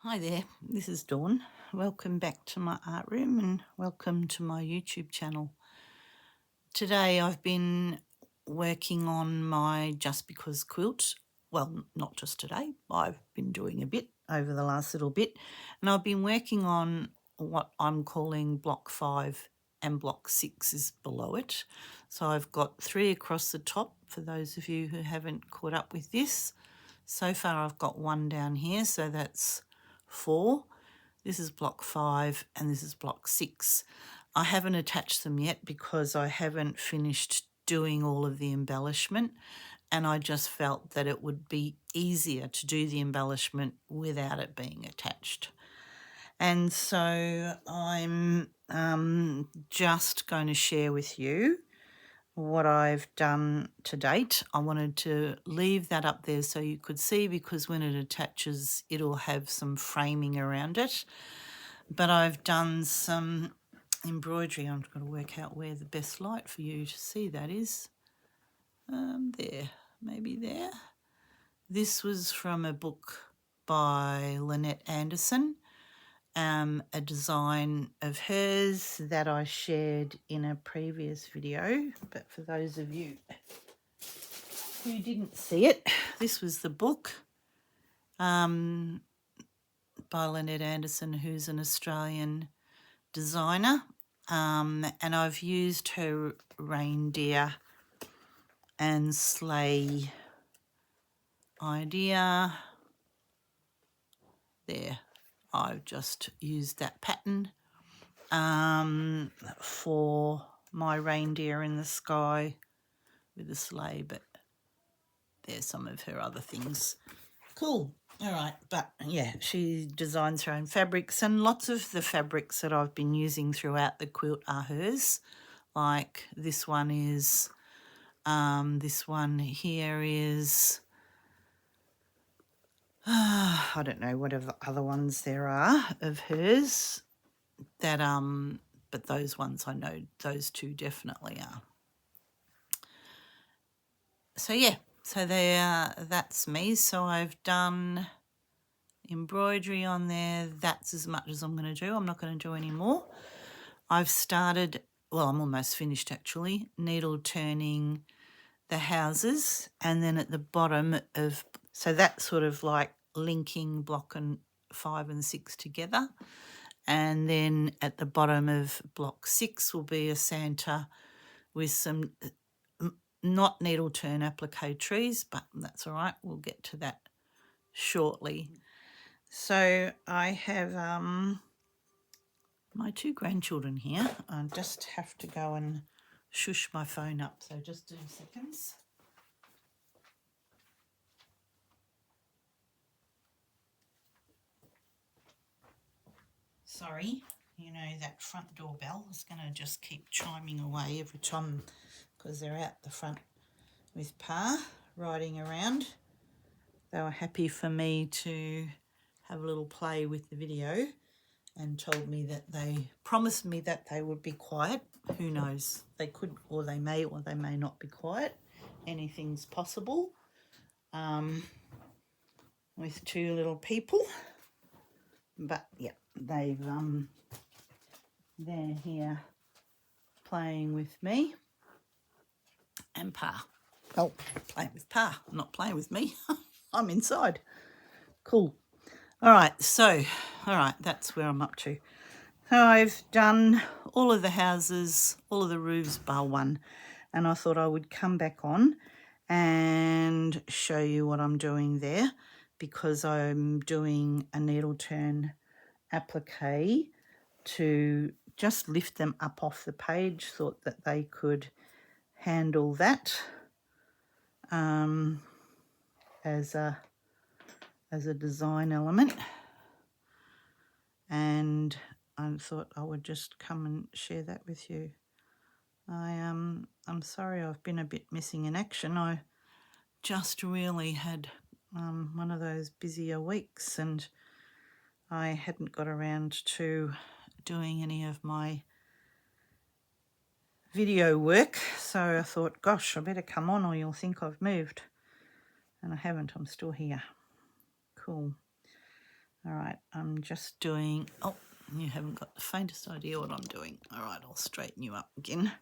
Hi there, this is Dawn. Welcome back to my art room and welcome to my YouTube channel. Today I've been working on my Just Because quilt. Well, not just today, I've been doing a bit over the last little bit, and I've been working on what I'm calling block 5 and block 6 is below it. So I've got 3 across the top for those of you who haven't caught up with this. So far I've got 1 down here, so that's 4. This is block 5 and this is block 6. I haven't attached them yet because I haven't finished doing all of the embellishment, and I just felt that it would be easier to do the embellishment without it being attached. And so I'm just going to share with you what I've done to date. I wanted to leave that up there so you could see, because when it attaches it'll have some framing around it. But I've done some embroidery. I'm going to work out where the best light for you to see that is. There, maybe there. This was from a book by Lynette Anderson, a design of hers that I shared in a previous video. But for those of you who didn't see it, this was the book by Lynette Anderson, who's an Australian designer, and I've used her reindeer and sleigh idea there. I've just used that pattern for my reindeer in the sky with the sleigh, but there's some of her other things. Cool. All right, but yeah, she designs her own fabrics, and lots of the fabrics that I've been using throughout the quilt are hers. Like this one is, this one here is, I don't know, whatever other ones there are of hers that, but those ones I know, those two definitely are. So yeah, so that's me. So I've done embroidery on there. That's as much as I'm going to do. I'm not going to do any more. I've started, well, I'm almost finished actually, needle turning the houses, and then at the bottom of, so that's sort of like linking block 5 and 6 together, and then at the bottom of block 6 will be a Santa with some not needle turn applique trees, but that's all right, we'll get to that shortly. So I have my 2 grandchildren here. I just have to go and shush my phone up, so just 2 seconds. Sorry, you know, that front doorbell is going to just keep chiming away every time because they're out the front with Pa riding around. They were happy for me to have a little play with the video and told me that they promised me that they would be quiet. Who knows? They could, or they may not be quiet. Anything's possible with 2 little people. But yeah, they're here playing with me and Pa. Oh, playing with Pa, not playing with me. I'm inside. Cool. All right, that's where I'm up to. So I've done all of the houses, all of the roofs bar 1, and I thought I would come back on and show you what I'm doing there, because I'm doing a needle turn applique to just lift them up off the page. Thought that they could handle that as a design element, and I thought I would just come and share that with you. I'm sorry I've been a bit missing in action. I just really had one of those busier weeks, and I hadn't got around to doing any of my video work, so I thought, gosh, I better come on or you'll think I've moved, and I haven't. I'm still here. Cool. All right, I'm just doing, oh, you haven't got the faintest idea what I'm doing. All right, I'll straighten you up again.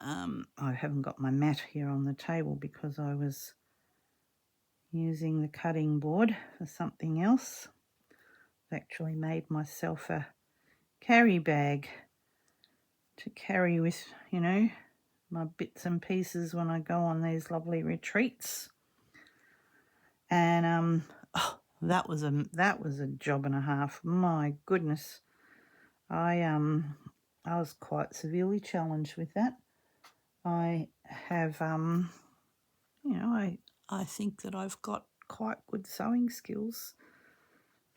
I haven't got my mat here on the table because I was using the cutting board for something else. I've actually made myself a carry bag to carry with, you know, my bits and pieces when I go on these lovely retreats. And oh, that was a job and a half. My goodness, I was quite severely challenged with that. I have you know, I think that I've got quite good sewing skills,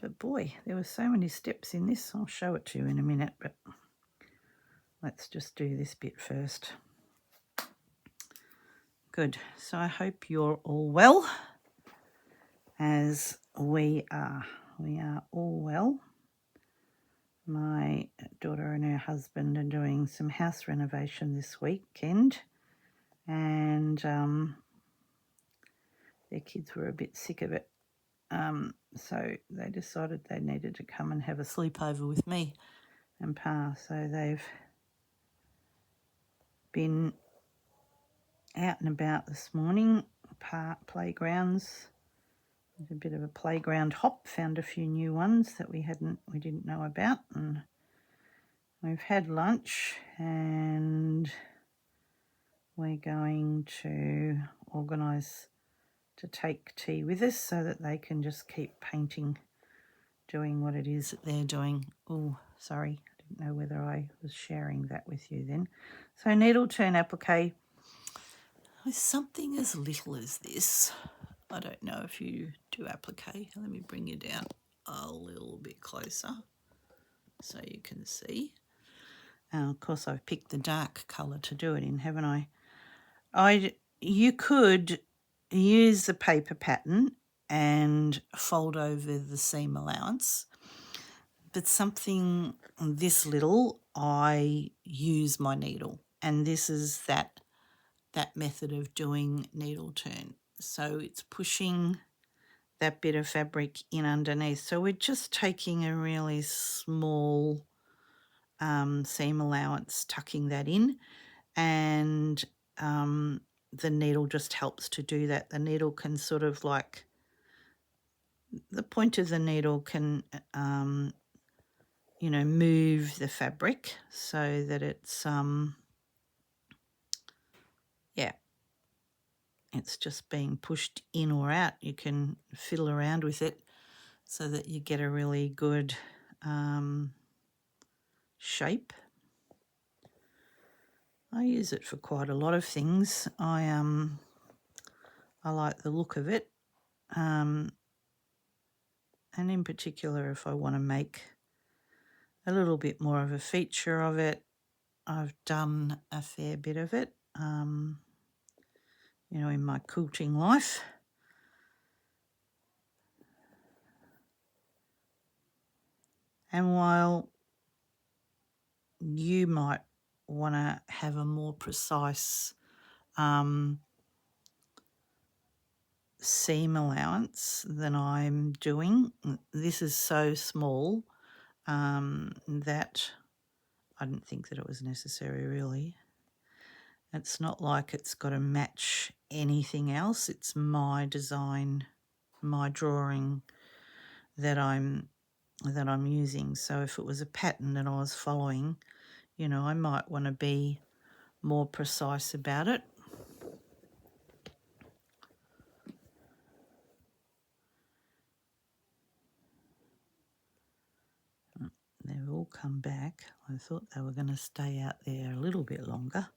but boy, there were so many steps in this. I'll show it to you in a minute, but let's just do this bit first. Good. So I hope you're all well, as we are. We are all well. My daughter and her husband are doing some house renovation this weekend, and their kids were a bit sick of it. So they decided they needed to come and have a sleepover with me and Pa. So they've been out and about this morning, park playgrounds. A bit of a playground hop, found a few new ones that we didn't know about, and we've had lunch and we're going to organise to take tea with us so that they can just keep painting, doing what it is that they're doing. Oh, sorry, I didn't know whether I was sharing that with you then. So needle turn applique with something as little as this. I don't know if you do applique. Let me bring you down a little bit closer so you can see. Of course, I've picked the dark colour to do it in, haven't I? You could use the paper pattern and fold over the seam allowance, but something this little, I use my needle, and this is that method of doing needle turn. So it's pushing that bit of fabric in underneath. So we're just taking a really small seam allowance, tucking that in, and the needle just helps to do that. The needle can sort of like, the point of the needle can, you know, move the fabric so that it's, yeah, it's just being pushed in or out. You can fiddle around with it so that you get a really good shape. I use it for quite a lot of things. I like the look of it, and in particular, if I want to make a little bit more of a feature of it, I've done a fair bit of it, you know, in my quilting life. And while you might want to have a more precise seam allowance than I'm doing, this is so small that I didn't think that it was necessary, really. It's not like it's got to match anything else. It's my design, my drawing that I'm using. So if it was a pattern that I was following, you know, I might want to be more precise about it. They've all come back. I thought they were going to stay out there a little bit longer,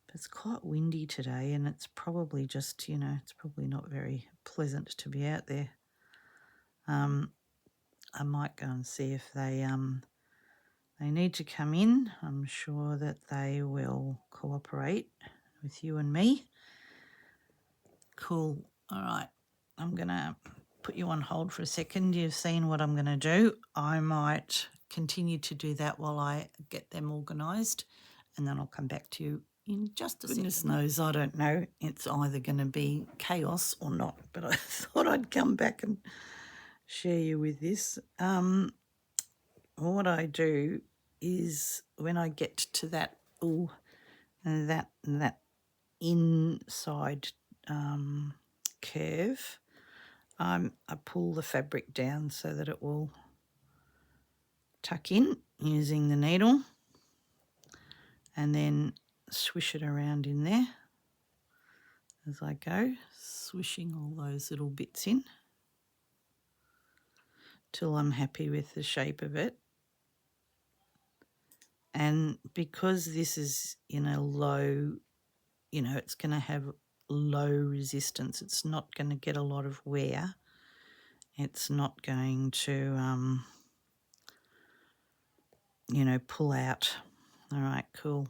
but it's quite windy today, and it's probably just, you know, it's probably not very pleasant to be out there. I might go and see if they need to come in. I'm sure that they will cooperate with you and me. Cool. All right. I'm going to put you on hold for a second. You've seen what I'm going to do. I might continue to do that while I get them organised, and then I'll come back to you in just a second. Goodness knows, I don't know. It's either going to be chaos or not, but I thought I'd come back and share you with this. What I do is when I get to that that inside curve, I pull the fabric down so that it will tuck in using the needle, and then swish it around in there as I go, swishing all those little bits in till I'm happy with the shape of it. And because this is in a low, it's going to have low resistance, it's not going to get a lot of wear, it's not going to pull out. All right, cool.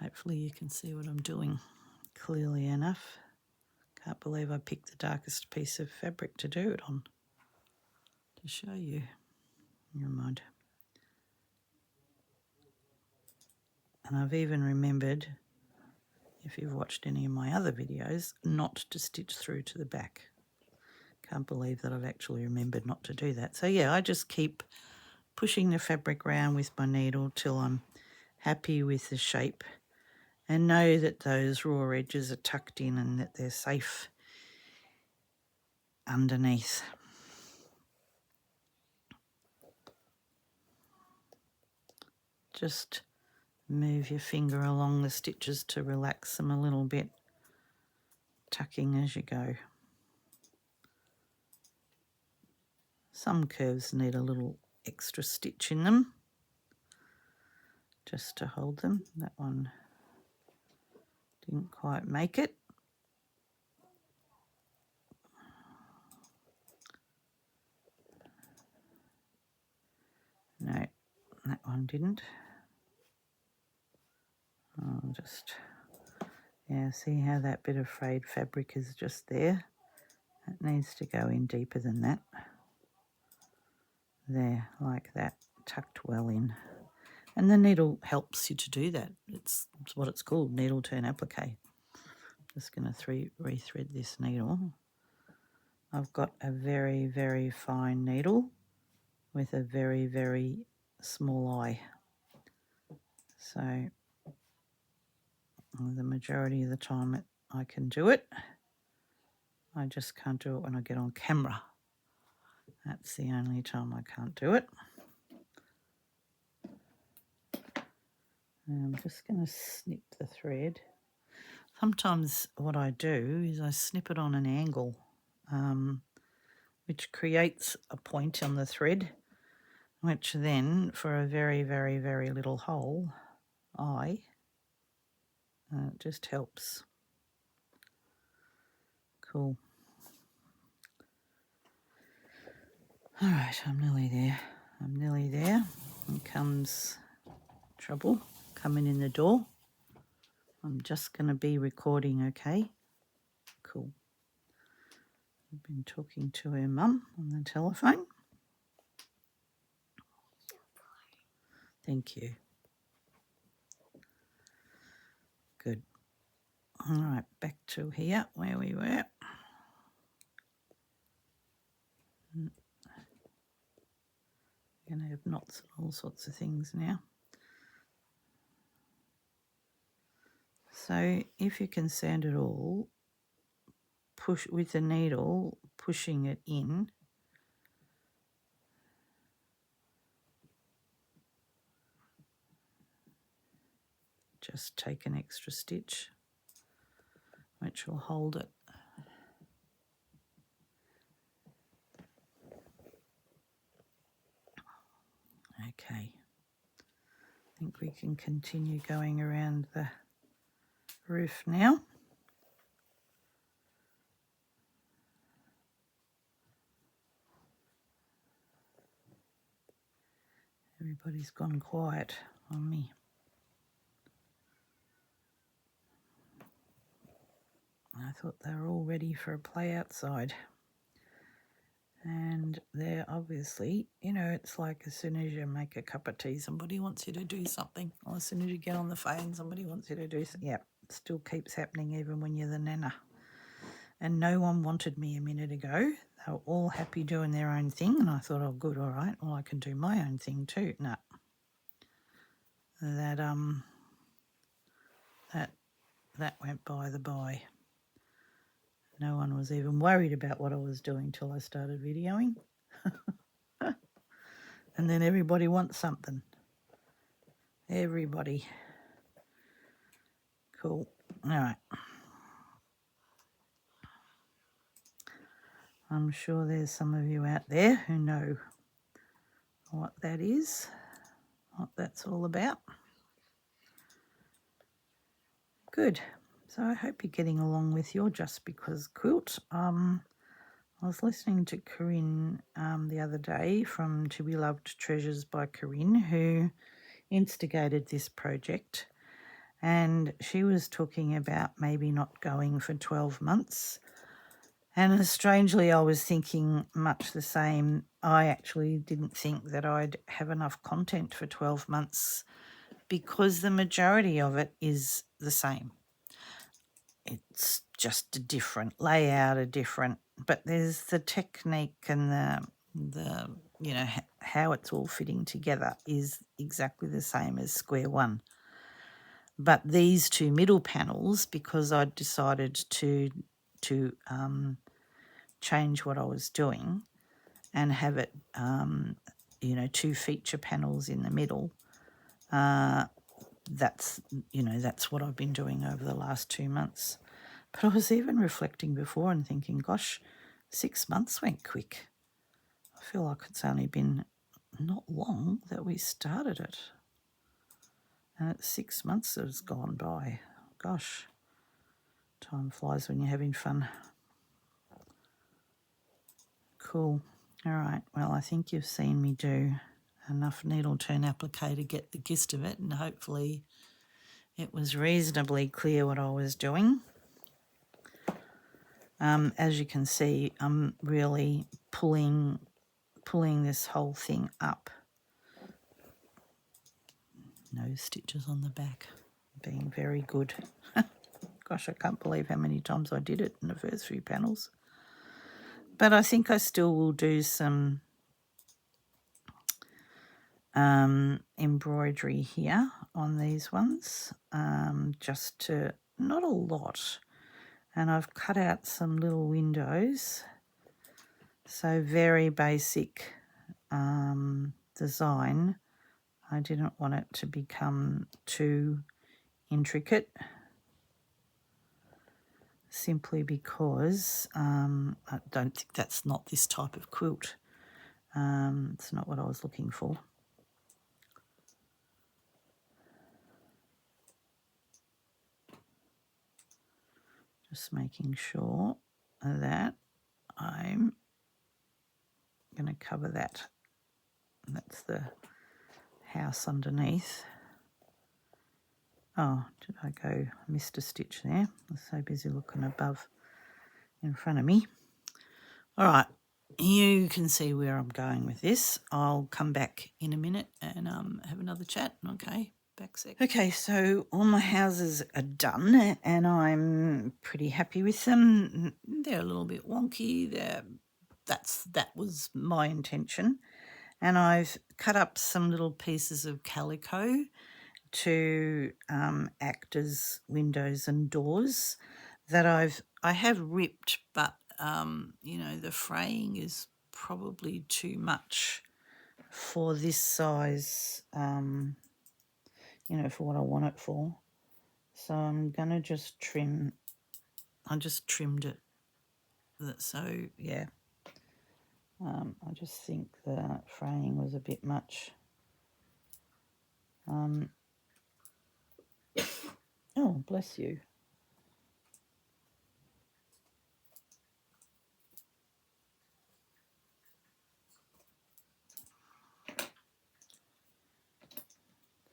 Hopefully you can see what I'm doing clearly enough. Can't believe I picked the darkest piece of fabric to do it on, to show you. Never mind. And I've even remembered, if you've watched any of my other videos, not to stitch through to the back. Can't believe that I've actually remembered not to do that. So yeah, I just keep pushing the fabric around with my needle till I'm happy with the shape, and know that those raw edges are tucked in and that they're safe underneath. Just move your finger along the stitches to relax them a little bit, tucking as you go. Some curves need a little extra stitch in them just to hold them. That one didn't quite make it. No, that one didn't. I'll just, see how that bit of frayed fabric is just there? It needs to go in deeper than that. There, like that, tucked well in. And the needle helps you to do that. It's what it's called, needle turn applique. Just going to rethread this needle. I've got a very, very fine needle with a very, very small eye. So the majority of the time I can do it. I just can't do it when I get on camera. That's the only time I can't do it. And I'm just going to snip the thread. Sometimes what I do is I snip it on an angle, which creates a point on the thread, which then, for a very, very, very little hole, it just helps. Cool. All right, I'm nearly there. Here comes trouble coming in the door. I'm just going to be recording, okay? Cool. I've been talking to her mum on the telephone. Thank you. Good. All right, back to here where we were. We're going to have knots and all sorts of things now. So if you can sand it all, push with the needle, pushing it in. Just take an extra stitch, which will hold it. Okay. I think we can continue going around the roof now. Everybody's gone quiet on me. I thought they were all ready for a play outside. And they're obviously, it's like as soon as you make a cup of tea, somebody wants you to do something. Or as soon as you get on the phone, somebody wants you to do something. Yeah, it still keeps happening even when you're the nana. and no one wanted me a minute ago. They were all happy doing their own thing, and I thought, oh, good, all right, well, I can do my own thing too. No, that went by the by. No one was even worried about what I was doing till I started videoing. And then everybody wants something. Everybody. Cool. All right. I'm sure there's some of you out there who know what that is, what that's all about. Good. So I hope you're getting along with your Just Because quilt. I was listening to Corinne the other day from To Be Loved Treasures by Corinne, who instigated this project, and she was talking about maybe not going for 12 months. And strangely, I was thinking much the same. I actually didn't think that I'd have enough content for 12 months because the majority of it is the same. It's just a different layout, but there's the technique and the how it's all fitting together is exactly the same as square one. But these two middle panels, because I decided to change what I was doing and have it, two feature panels in the middle. That's what I've been doing over the last 2 months. But I was even reflecting before and thinking, gosh, 6 months went quick. I feel like it's only been not long that we started it. And it's 6 months that has gone by. Gosh, time flies when you're having fun. Cool. All right. Well, I think you've seen me do enough needle turn applique to get the gist of it, and hopefully it was reasonably clear what I was doing. As you can see, I'm really pulling this whole thing up. No stitches on the back. Being very good. Gosh, I can't believe how many times I did it in the first few panels. But I think I still will do some embroidery here on these ones, just to, not a lot. And I've cut out some little windows. So very basic design. I didn't want it to become too intricate, simply because I don't think that's not this type of quilt. It's not what I was looking for. Just making sure that I'm going to cover that. That's the house underneath. Oh, did I go, missed a stitch there? I was so busy looking above in front of me. All right, you can see where I'm going with this. I'll come back in a minute and have another chat. Okay, back sec. Okay, so all my houses are done and I'm pretty happy with them. They're a little bit wonky. That was my intention. And I've cut up some little pieces of calico to act as windows and doors that I have ripped, but the fraying is probably too much for this size, for what I want it for. So I'm gonna just trim. I just trimmed it. So yeah, I just think the fraying was a bit much. Oh, bless you.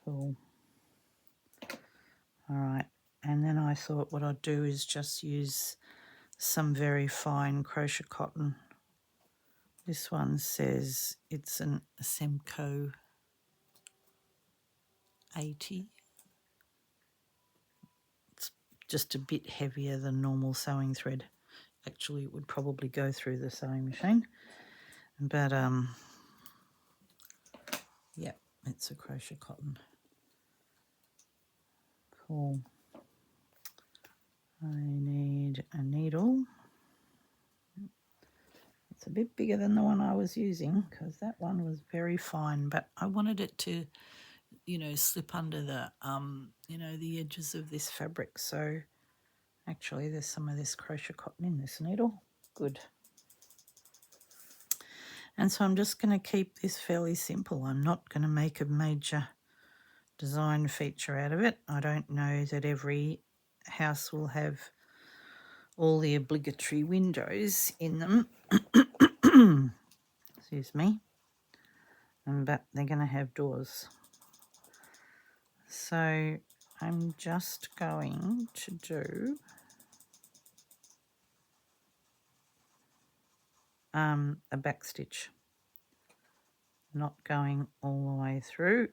Cool. All right, and then I thought what I'd do is just use some very fine crochet cotton. This one says it's an Semco 80. It's just a bit heavier than normal sewing thread. Actually, it would probably go through the sewing machine. But, yeah, it's a crochet cotton. Cool. I need a needle. It's a bit bigger than the one I was using because that one was very fine, but I wanted it to, you know, slip under the, you know, the edges of this fabric. So actually there's some of this crochet cotton in this needle. Good. And so I'm just going to keep this fairly simple. I'm not going to make a major design feature out of it. I don't know that every house will have all the obligatory windows in them. Excuse me. But they're going to have doors. So I'm just going to do a back stitch. Not going all the way through.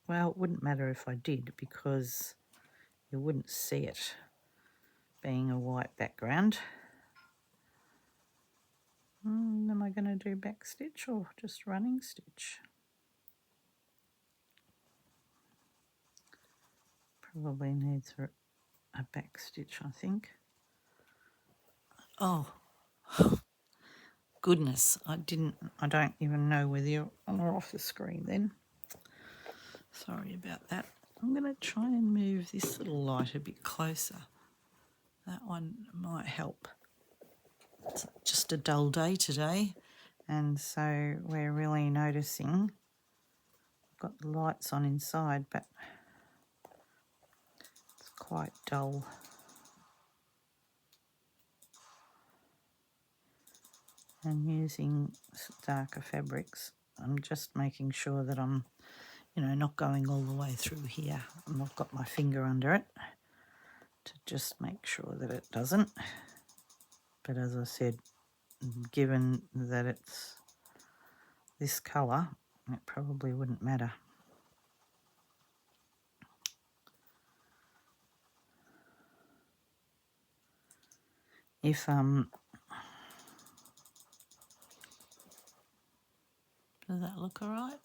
Well, it wouldn't matter if I did because you wouldn't see it being a white background. Am I going to do back stitch or just running stitch? Probably needs a back stitch, I think. Oh, goodness, I don't even know whether you're on or off the screen then. Sorry about that. I'm going to try and move this little light a bit closer. That one might help. It's just a dull day today, and so we're really noticing. I've got the lights on inside, but it's quite dull. And using darker fabrics, I'm just making sure that I'm, you know, not going all the way through here. And I've got my finger under it to just make sure that it doesn't. But as I said, given that it's this colour, it probably wouldn't matter. If does that look all right?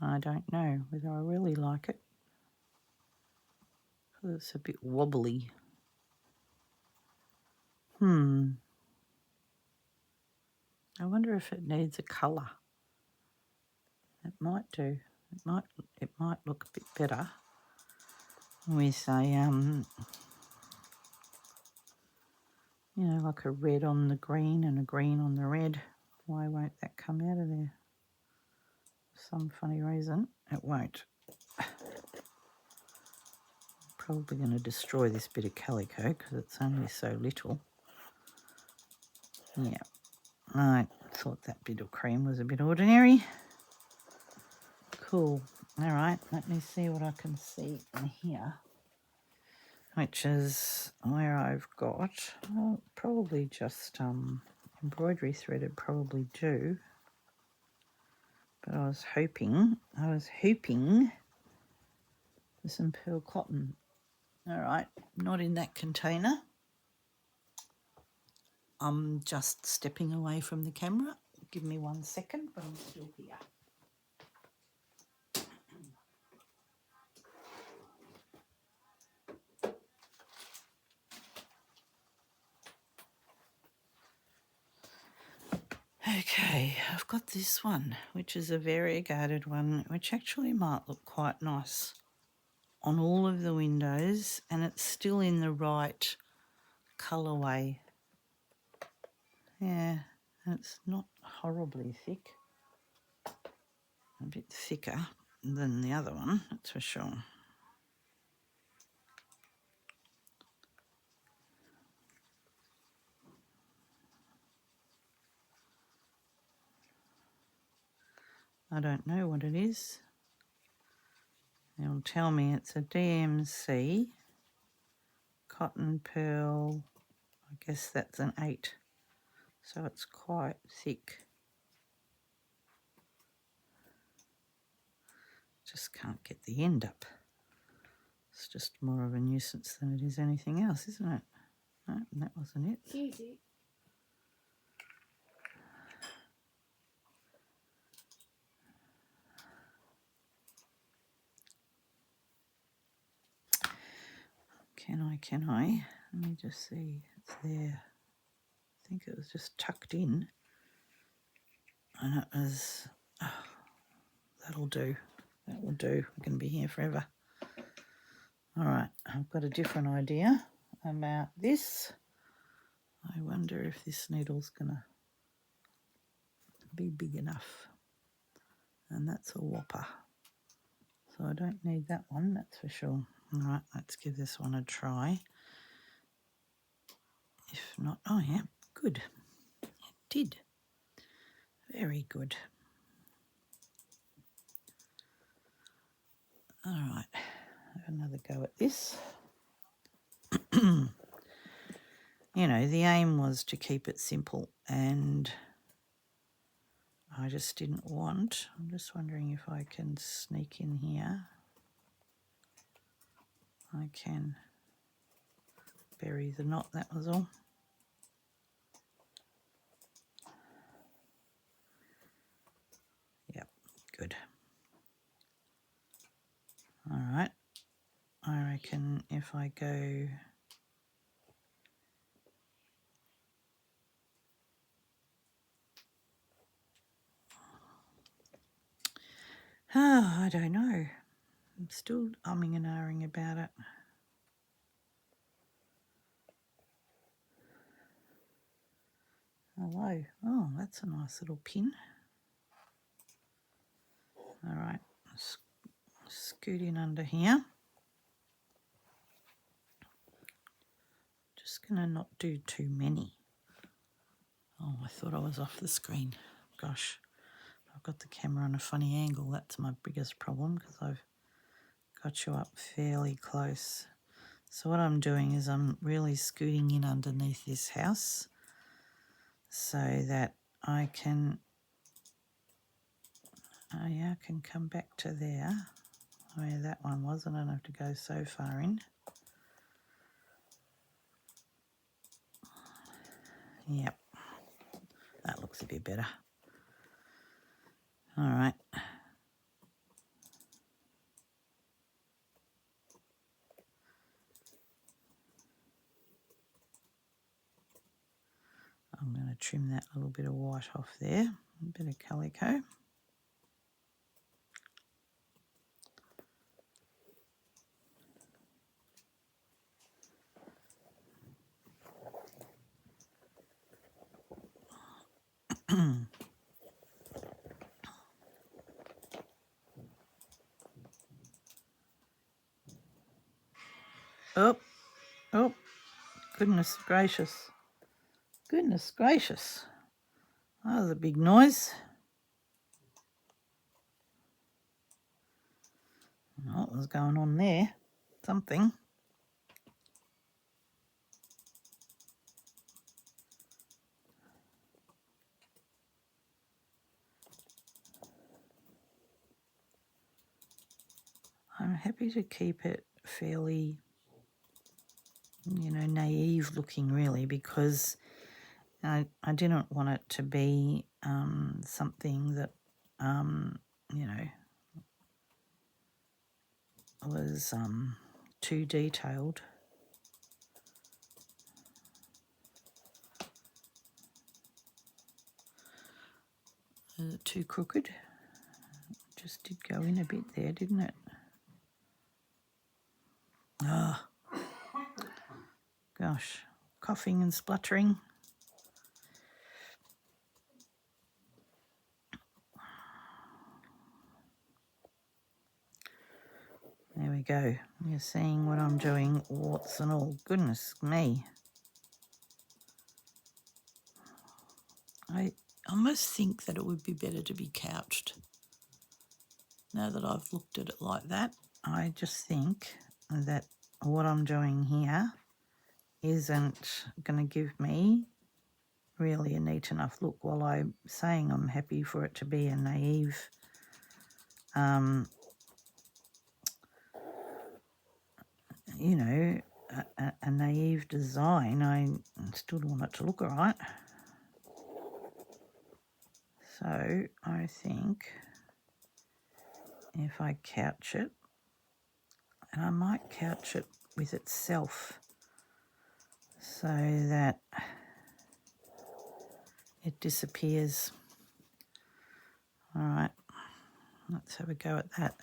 I don't know whether I really like it because it's a bit wobbly. I wonder if it needs a colour. It might do. It might look a bit better with a you know, like a red on the green and a green on the red. Why won't that come out of there? For some funny reason it won't. Probably going to destroy this bit of calico because it's only so little. Yeah, I thought that bit of cream was a bit ordinary. Cool. All right, let me see what I can see in here, which is where I've got probably just embroidery thread would probably do. But I was hoping for some pearl cotton. All right, not in that container. I'm just stepping away from the camera. Give me 1 second, but I'm still here. Okay, I've got this one, which is a variegated one, which actually might look quite nice on all of the windows, and it's still in the right colourway. Yeah, it's not horribly thick. A bit thicker than the other one, that's for sure. I don't know what it is. It'll tell me it's a DMC cotton pearl. I guess that's an 8, so it's quite thick. just can't get the end up. It's just more of a nuisance than it is anything else, isn't it? No, that wasn't it. Easy. Can I? Let me just see. It's there. I think it was just tucked in. And it was... Oh, that'll do. That will do. We're going to be here forever. All right. I've got a different idea about this. I wonder if this needle's going to be big enough. And that's a whopper. So I don't need that one, that's for sure. All right, let's give this one a try. If not, oh yeah, good. It did. Very good. All right, have another go at this. You know, the aim was to keep it simple, and I just didn't want, I'm just wondering if I can sneak in here. I can bury the knot, that was all. Yep, good. All right, I reckon if I go... Oh, I don't know. I'm still umming and ahhing about it. Hello. Oh, that's a nice little pin. All right, scoot in under here. Just going to not do too many. Oh, I thought I was off the screen. Gosh, I've got the camera on a funny angle. That's my biggest problem because I've got you up fairly close. So what I'm doing is I'm really scooting in underneath this house so that I can... Oh yeah, I can come back to there where that one was. I don't have to go so far in. Yep, that looks a bit better. All right. I'm going to trim that little bit of white off there, a bit of calico. Oh, oh, goodness gracious. Goodness gracious. That was a big noise. What was going on there? Something. I'm happy to keep it fairly, you know, naive looking really, because I didn't want it to be something that, you know, was too detailed. Is it too crooked? Just did go in a bit there, didn't it? Oh, gosh, coughing and spluttering. There we go. You're seeing what I'm doing, warts and all. Goodness me. I almost think that it would be better to be couched. Now that I've looked at it like that, I just think that what I'm doing here isn't going to give me really a neat enough look, while I'm saying I'm happy for it to be a naive you know, a naive design. I still want it to look all right. So I think if I couch it, and I might couch it with itself so that it disappears. All right, let's have a go at that.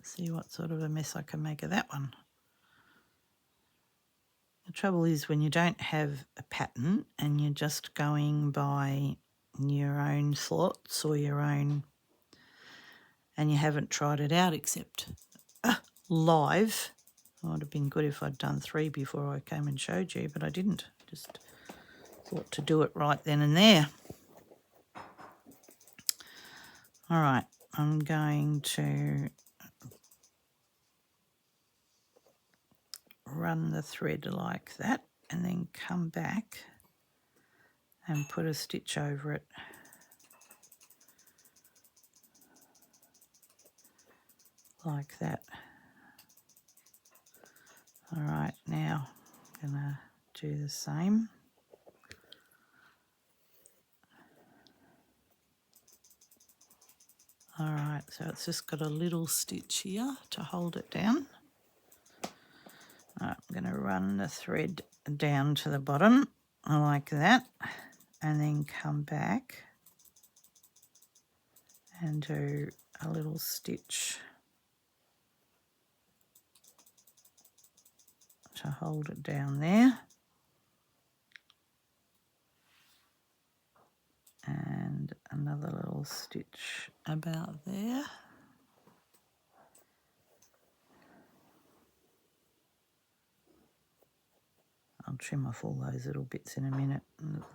See what sort of a mess I can make of that one. The trouble is when you don't have a pattern and you're just going by your own thoughts or your own, and you haven't tried it out except live. It would have been good if I'd done 3 before I came and showed you, but I didn't. Just thought to do it right then and there. All right, I'm going to run the thread like that and then come back and put a stitch over it. Like that. All right, now I'm going to do the same. All right, so it's just got a little stitch here to hold it down. All right, I'm going to run the thread down to the bottom like that and then come back and do a little stitch to hold it down there. And another little stitch about there. I'll trim off all those little bits in a minute.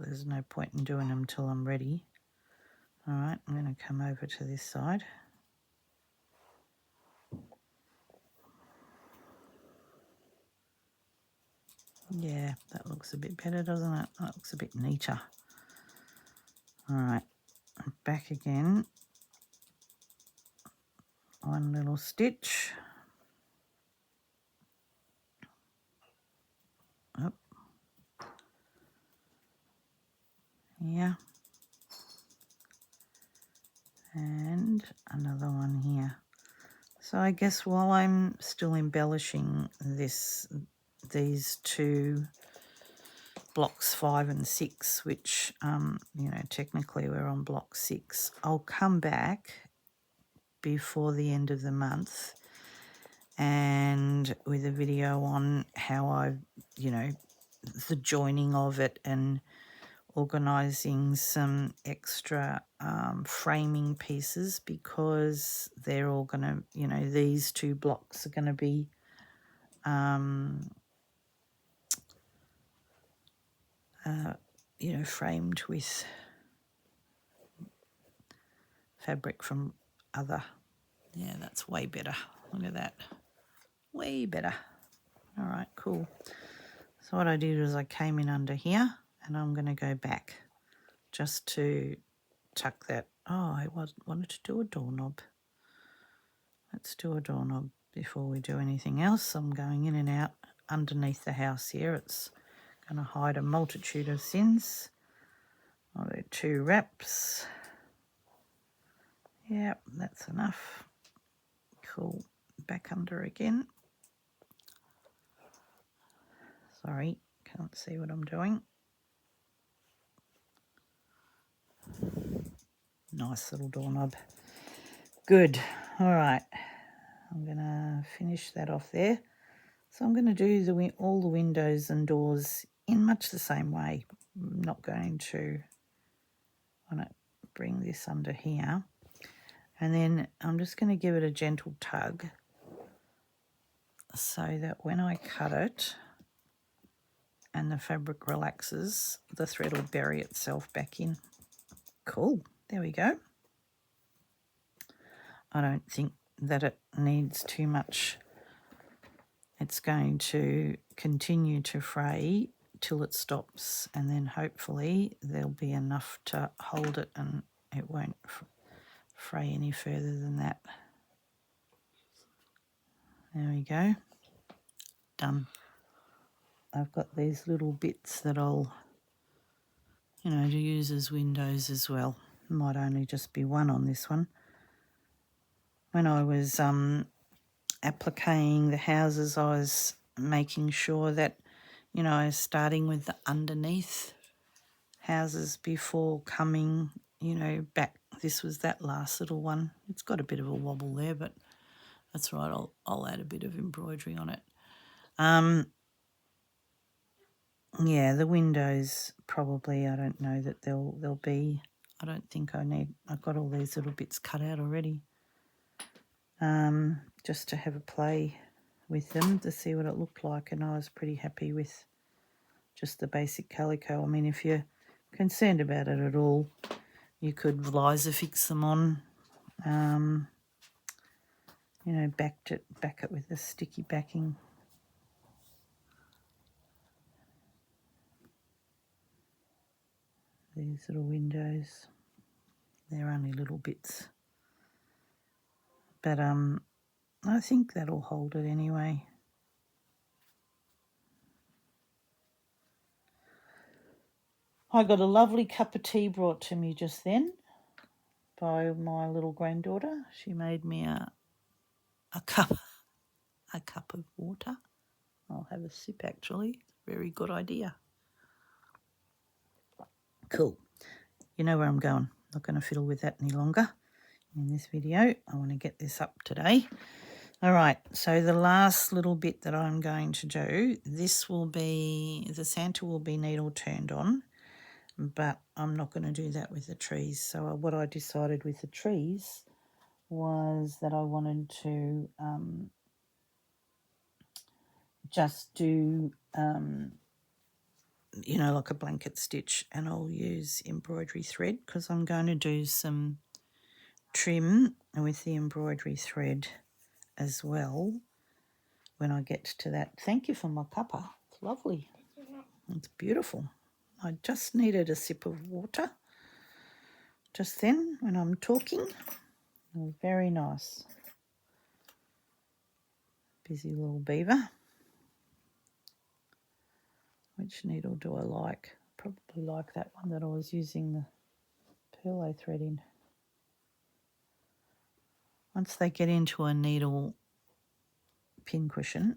There's no point in doing them till I'm ready. All right, I'm going to come over to this side. Yeah, that looks a bit better, doesn't it? That looks a bit neater. All right, I'm back again. One little stitch. Up. Here. And another one here. So I guess while I'm still embellishing these two blocks 5 and 6, which, you know, technically we're on block 6, I'll come back before the end of the month and with a video on how I've, you know, the joining of it and organising some extra framing pieces, because they're all going to, you know, these 2 blocks are going to be you know, framed with fabric from other. Yeah, that's way better. Look at that. Way better. All right, cool. So what I did was I came in under here and I'm going to go back just to tuck that. Oh, I wanted to do a doorknob. Let's do a doorknob before we do anything else. I'm going in and out underneath the house here. It's going to hide a multitude of sins. I'll do 2 wraps. Yep, that's enough. Cool. Back under again. Sorry, can't see what I'm doing. Nice little doorknob. Good. All right. I'm going to finish that off there. So I'm going to do all the windows and doors in much the same way. I'm not going to want to bring this under here. And then I'm just going to give it a gentle tug so that when I cut it and the fabric relaxes, the thread will bury itself back in. Cool. There we go. I don't think that it needs too much. It's going to continue to fray till it stops, and then hopefully there'll be enough to hold it and it won't fray any further than that. There we go. I've got these little bits that I'll, you know, to use as windows as well. Might only just be one on this one. When I was appliquing the houses, I was making sure that, you know, I was starting with the underneath houses before coming, you know, back. This was that last little one. It's got a bit of a wobble there, but that's right. I'll add a bit of embroidery on it. Yeah, the windows probably, I don't know that they'll be. I don't think I've got all these little bits cut out already. Just to have a play with them to see what it looked like, and I was pretty happy with just the basic calico. I mean, if you're concerned about it at all, you could Liza fix them on, you know, back it with a sticky backing. These little windows, they're only little bits, but I think that'll hold it anyway. I got a lovely cup of tea brought to me just then by my little granddaughter. She made me a cup of water. I'll have a sip actually. Very good idea. Cool. You know where I'm going. Not going to fiddle with that any longer in this video. I want to get this up today. All right, so the last little bit that I'm going to do, this will be, the Santa will be needle turned on, but I'm not going to do that with the trees. So what I decided with the trees was that I wanted to just do, you know, like a blanket stitch, and I'll use embroidery thread because I'm going to do some trim with the embroidery thread as well when I get to that. Thank you for my cuppa. It's lovely. It's beautiful. I just needed a sip of water just then when I'm talking. Very nice. Busy little beaver. Which needle do I like? Probably like that one that I was using the perlo thread in. Once they get into a needle pincushion,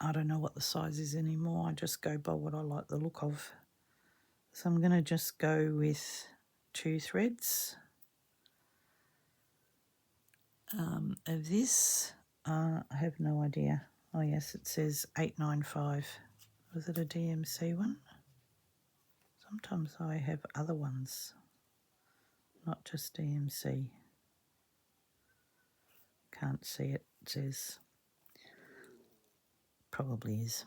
I don't know what the size is anymore. I just go by what I like the look of. So I'm going to just go with 2 threads of this. I have no idea. Oh yes, it says 895. Was it a DMC one? Sometimes I have other ones, not just DMC. Can't see it. It says, probably is.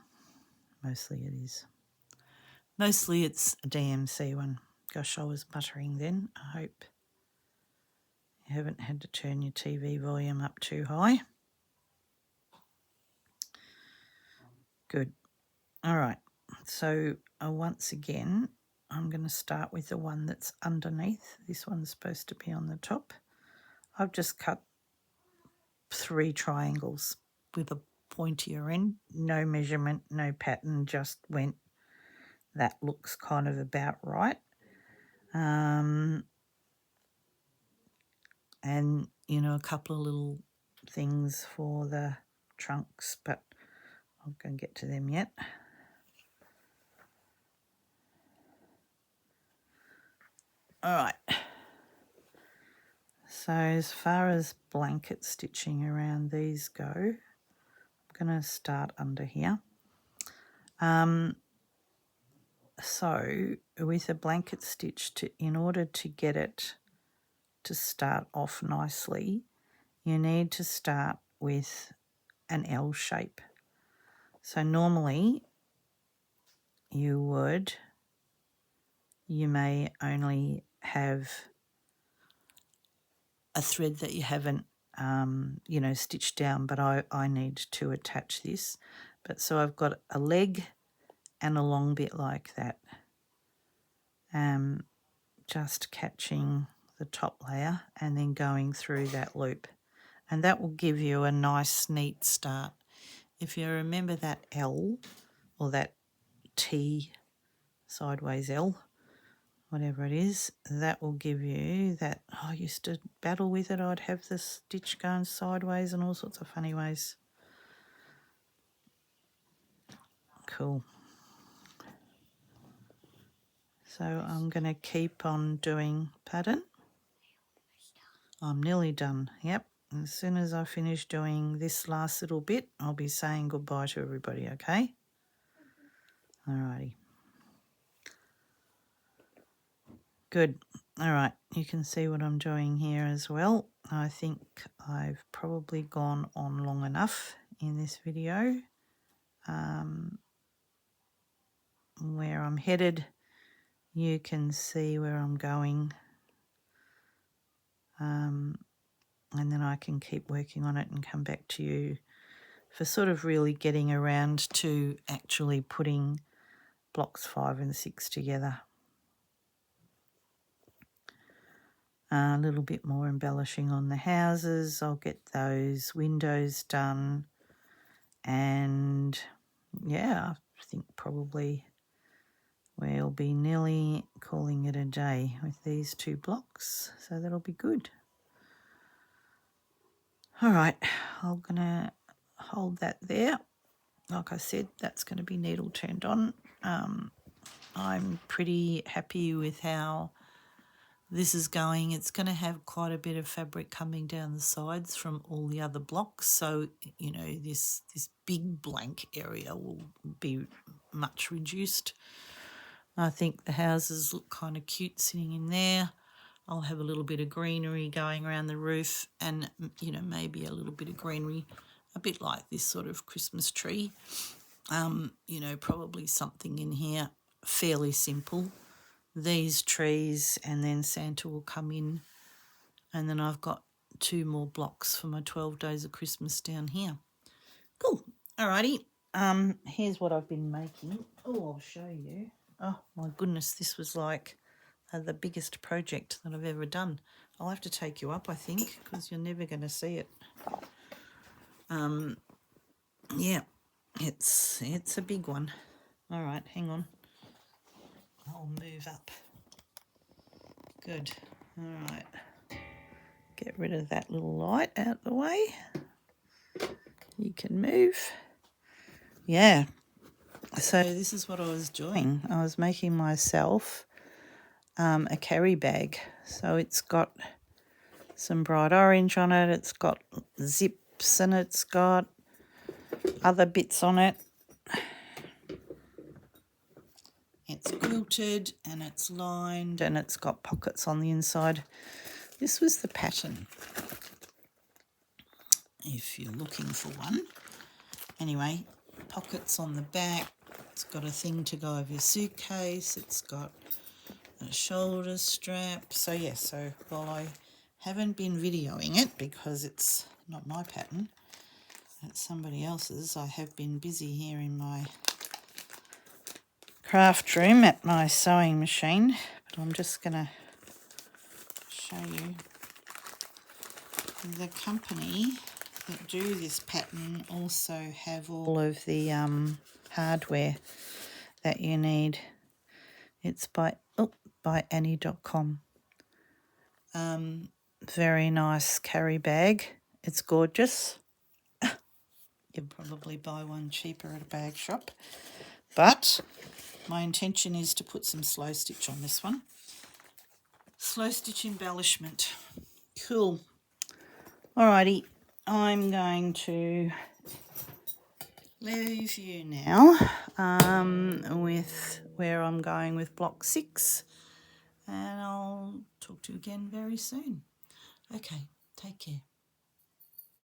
Mostly it is. Mostly it's a DMC one. Gosh, I was muttering then. I hope you haven't had to turn your TV volume up too high. Good. All right. So once again, I'm going to start with the one that's underneath. This one's supposed to be on the top. I've just cut 3 triangles with a pointier end. No measurement, no pattern, just went, that looks kind of about right. And, you know, a couple of little things for the trunks, but I'm going to get to them yet. All right. So as far as blanket stitching around these go, I'm going to start under here. So with a blanket stitch, in order to get it to start off nicely, you need to start with an L shape. So normally you may only have a thread that you haven't, you know, stitched down, but I need to attach this. But so I've got a leg and a long bit like that. Just catching the top layer and then going through that loop. And that will give you a nice, neat start. if you remember that L or that T, sideways L, whatever it is, that will give you that. I used to battle with it. I'd have the stitch going sideways and all sorts of funny ways. Cool. So I'm going to keep on doing pattern. I'm nearly done. Yep. As soon as I finish doing this last little bit, I'll be saying goodbye to everybody, okay? Alrighty. Good. All right, you can see what I'm doing here as well. I think I've probably gone on long enough in this video. Where I'm headed, you can see where I'm going. And then I can keep working on it and come back to you for sort of really getting around to actually putting blocks 5 and 6 together. A little bit more embellishing on the houses. I'll get those windows done. And yeah, I think probably we'll be nearly calling it a day with these 2 blocks. So that'll be good. All right, I'm going to hold that there. Like I said, that's going to be needle turned on. I'm pretty happy with how this is going. It's going to have quite a bit of fabric coming down the sides from all the other blocks. So, you know, this big blank area will be much reduced. I think the houses look kind of cute sitting in there. I'll have a little bit of greenery going around the roof and, you know, maybe a little bit of greenery, a bit like this sort of Christmas tree. You know, probably something in here fairly simple. These trees, and then Santa will come in, and then I've got 2 more blocks for my 12 days of Christmas down here. Cool. Alrighty. Here's what I've been making. Oh, I'll show you. Oh my goodness, this was like the biggest project that I've ever done. I'll have to take you up, I think, because you're never going to see it. Yeah, it's a big one. All right, hang on. I'll move up. Good. All right. Get rid of that little light out the way. You can move. Yeah. So this is what I was doing. I was making myself a carry bag. So it's got some bright orange on it. It's got zips and it's got other bits on it. It's quilted and it's lined and it's got pockets on the inside. This was the pattern, if you're looking for one. Anyway, pockets on the back. It's got a thing to go over your suitcase. It's got a shoulder strap. So yeah, so while I haven't been videoing it because it's not my pattern, it's somebody else's, I have been busy here in my craft room at my sewing machine. But I'm just going to show you the company that do this pattern also have all of the hardware that you need. It's by Annie.com. Very nice carry bag. It's gorgeous. You'd probably buy one cheaper at a bag shop. But my intention is to put some slow stitch on this one. Slow stitch embellishment. Cool. Alrighty, I'm going to leave you now with where I'm going with block 6, and I'll talk to you again very soon. Okay, take care.